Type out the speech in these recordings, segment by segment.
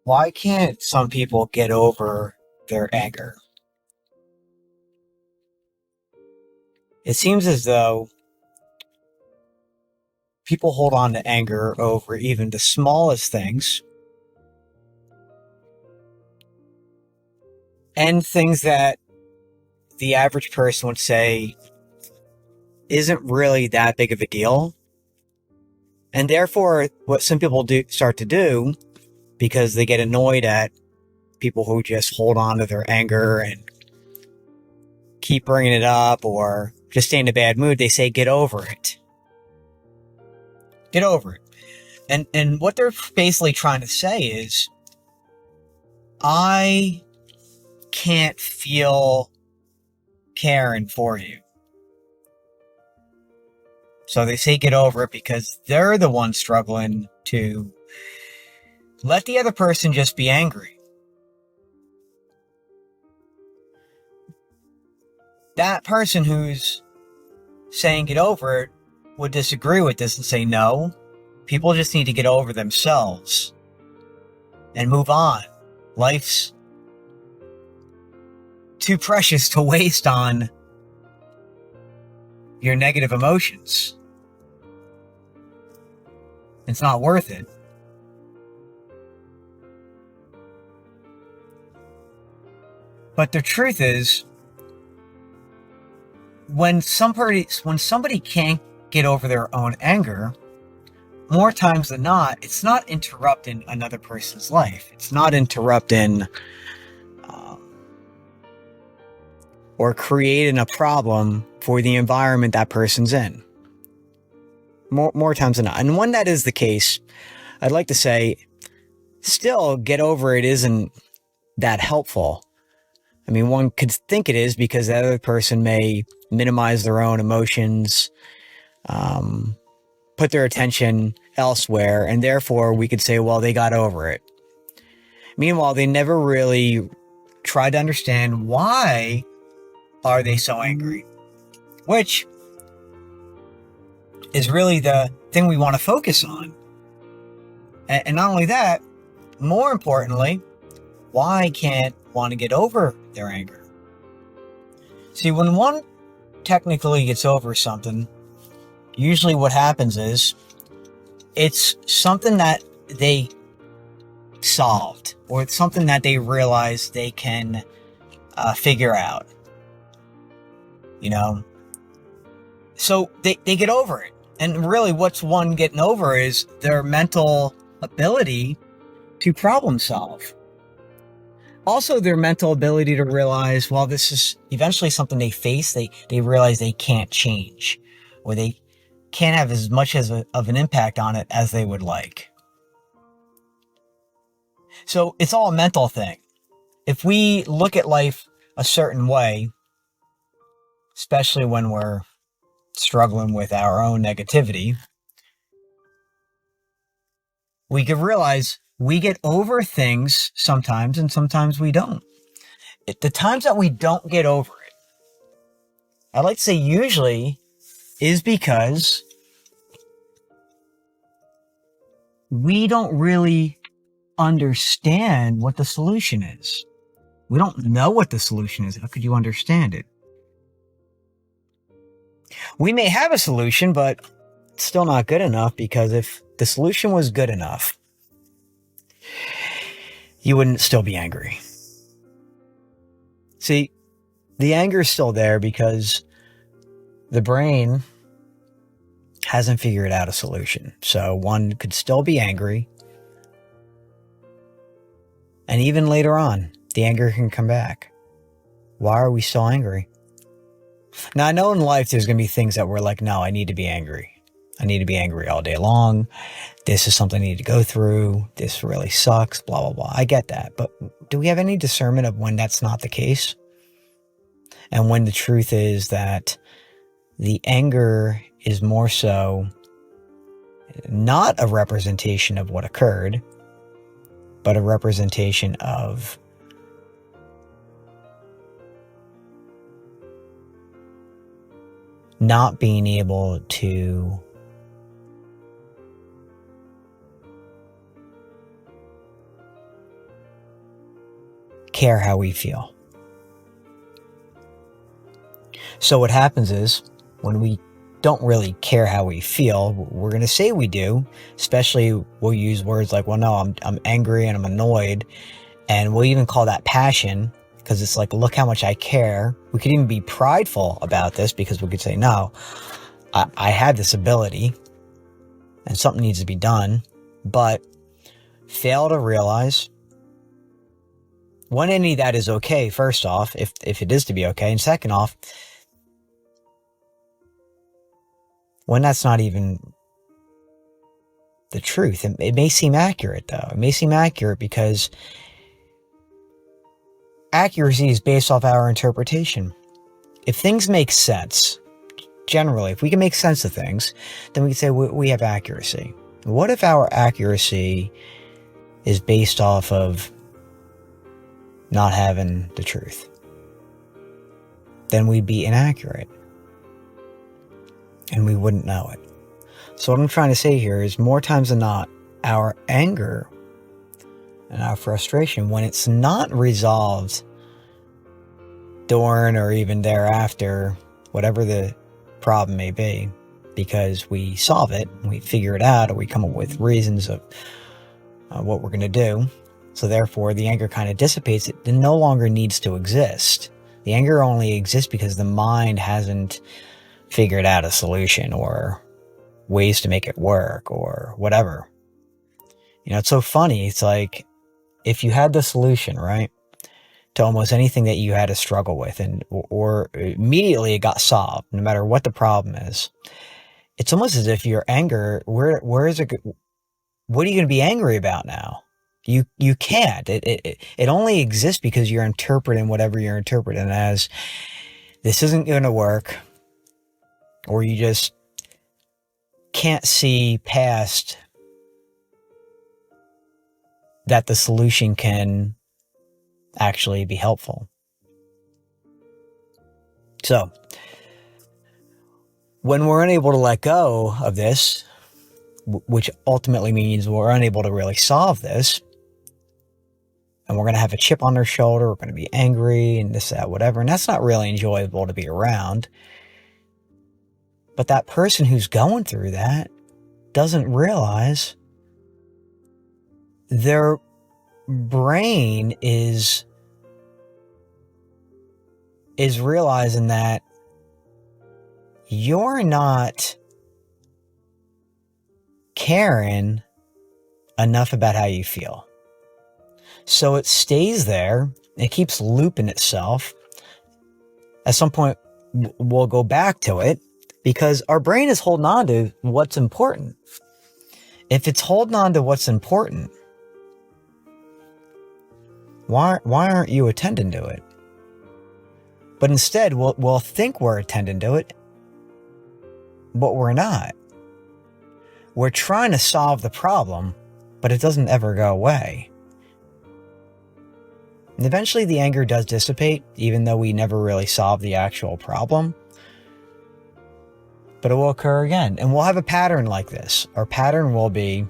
Why can't some people get over their anger? It seems as though people hold on to anger over even the smallest things and things that the average person would say isn't really that big of a deal. And therefore, what some people do start to do, because they get annoyed at people who just hold on to their anger and keep bringing it up or just stay in a bad mood, they say, get over it. Get over it. And what they're basically trying to say is, I can't feel caring for you. So they say get over it because they're the ones struggling to let the other person just be angry. That person who's saying get over it would disagree with this and say no. People just need to get over themselves and move on. Life's too precious to waste on your negative emotions. It's not worth it. But the truth is, when somebody can't get over their own anger, more times than not, it's not interrupting another person's life. It's not interrupting or creating a problem for the environment that person's in. More times than not. And when that is the case, I'd like to say, still, get over it isn't that helpful. I mean, one could think it is because the other person may minimize their own emotions, put their attention elsewhere, and therefore we could say, well, they got over it. Meanwhile, they never really tried to understand why are they so angry, which is really the thing we want to focus on. And not only that, more importantly, why can't one get over their anger? See, when one technically gets over something, usually what happens is it's something that they solved or it's something that they realize they can figure out. You know? So they get over it. And really what's one getting over is their mental ability to problem solve. Also, their mental ability to realize, well, this is eventually something they face. They realize they can't change, or they can't have as much of an impact on it as they would like. So it's all a mental thing. If we look at life a certain way, especially when we're struggling with our own negativity, we could realize we get over things sometimes and sometimes we don't. The times that we don't get over it, I like to say usually, is because we don't really understand what the solution is. We don't know what the solution is. How could you understand it? We may have a solution, but it's still not good enough, because if the solution was good enough, you wouldn't still be angry. See, the anger is still there because the brain hasn't figured out a solution. So one could still be angry, and even later on, the anger can come back. Why are we still angry? Now, I know in life there's going to be things that we're like, no, I need to be angry. I need to be angry all day long. This is something I need to go through. This really sucks, blah, blah, blah. I get that. But do we have any discernment of when that's not the case? And when the truth is that the anger is more so not a representation of what occurred, but a representation of not being able to care how we feel. So what happens is, when we don't really care how we feel, we're going to say we do, especially we'll use words like, well, no, I'm angry and I'm annoyed. And we'll even call that passion, because it's like, look how much I care. We could even be prideful about this, because we could say, no, I have this ability and something needs to be done, but fail to realize when any of that is okay, first off, if it is to be okay, and second off, when that's not even the truth. It may seem accurate, though. It may seem accurate because accuracy is based off our interpretation. If things make sense, generally, if we can make sense of things, then we can say we have accuracy. What if our accuracy is based off of not having the truth? Then we'd be inaccurate, and we wouldn't know it. So what I'm trying to say here is, more times than not, our anger and our frustration, when it's not resolved during or even thereafter, whatever the problem may be, because we solve it, we figure it out, or we come up with reasons of what we're going to do, so therefore the anger kind of dissipates. It no longer needs to exist. The anger only exists because the mind hasn't figured out a solution or ways to make it work or whatever. You know, it's so funny. It's like, if you had the solution, right, to almost anything that you had to struggle with, and or immediately it got solved, no matter what the problem is, it's almost as if your anger, where is it? What are you going to be angry about now? You can't. It only exists because you're interpreting whatever you're interpreting as, this isn't going to work, or you just can't see past that the solution can actually be helpful. So, when we're unable to let go of this, which ultimately means we're unable to really solve this, and we're going to have a chip on our shoulder, we're going to be angry and this, that, whatever, and that's not really enjoyable to be around. But that person who's going through that doesn't realize their brain is realizing that you're not caring enough about how you feel. So it stays there. It keeps looping itself. At some point, we'll go back to it, because our brain is holding on to what's important. If it's holding on to what's important, why aren't you attending to it? But instead, we'll think we're attending to it, but we're not. We're trying to solve the problem, but it doesn't ever go away. And eventually the anger does dissipate, even though we never really solve the actual problem. But it will occur again. And we'll have a pattern like this. Our pattern will be,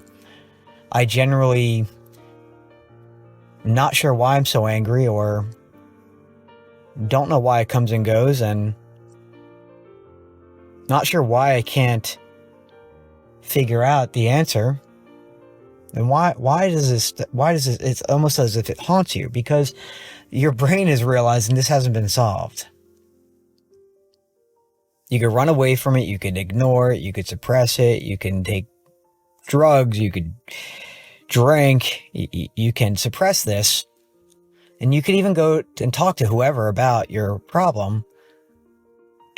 I generally not sure why I'm so angry, or don't know why it comes and goes, and not sure why I can't figure out the answer. And why does this, it's almost as if it haunts you, because your brain is realizing this hasn't been solved. You could run away from it, you could ignore it, you could suppress it, you can take drugs, you could drink, you can suppress this, and you could even go and talk to whoever about your problem.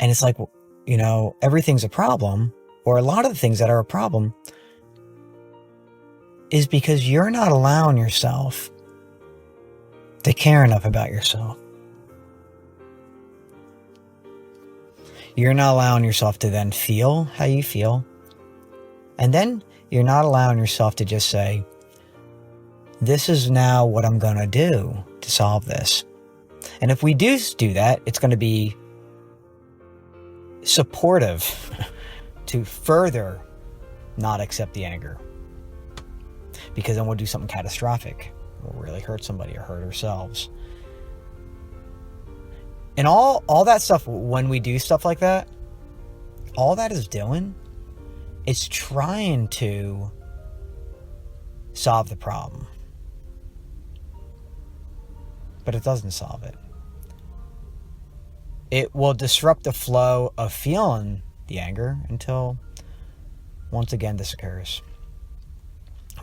And it's like, you know, everything's a problem, or a lot of the things that are a problem is because you're not allowing yourself to care enough about yourself. You're not allowing yourself to then feel how you feel. And then you're not allowing yourself to just say, this is now what I'm going to do to solve this. And if we do that, it's going to be supportive to further not accept the anger. Because then we'll do something catastrophic. We'll really hurt somebody or hurt ourselves. And all that stuff, when we do stuff like that, all that is doing is trying to solve the problem. But it doesn't solve it. It will disrupt the flow of feeling the anger until, once again, this occurs.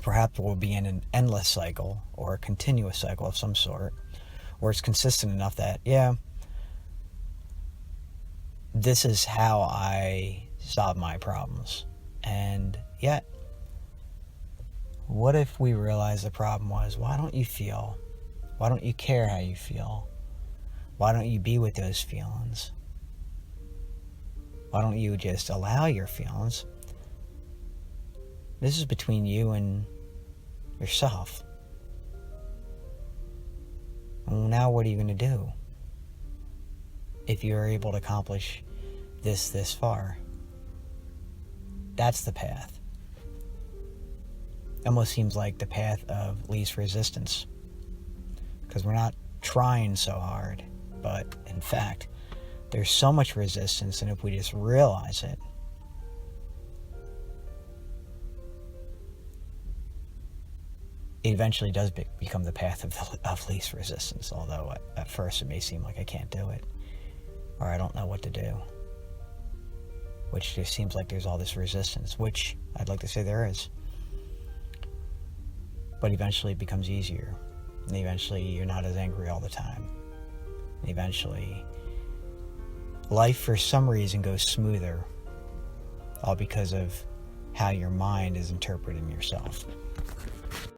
Perhaps we'll be in an endless cycle or a continuous cycle of some sort, where it's consistent enough that, yeah, this is how I solve my problems. And yet, what if we realize the problem was, why don't you feel? Why don't you care how you feel? Why don't you be with those feelings? Why don't you just allow your feelings? This is between you and yourself. Well, now what are you going to do if you're able to accomplish this far? That's the path. It almost seems like the path of least resistance, because we're not trying so hard, but in fact, there's so much resistance, and if we just realize it, it eventually does become the path of least resistance, although at first it may seem like I can't do it, or I don't know what to do, which just seems like there's all this resistance, which I'd like to say there is. But eventually it becomes easier, and eventually you're not as angry all the time. And eventually, life for some reason goes smoother, all because of how your mind is interpreting yourself.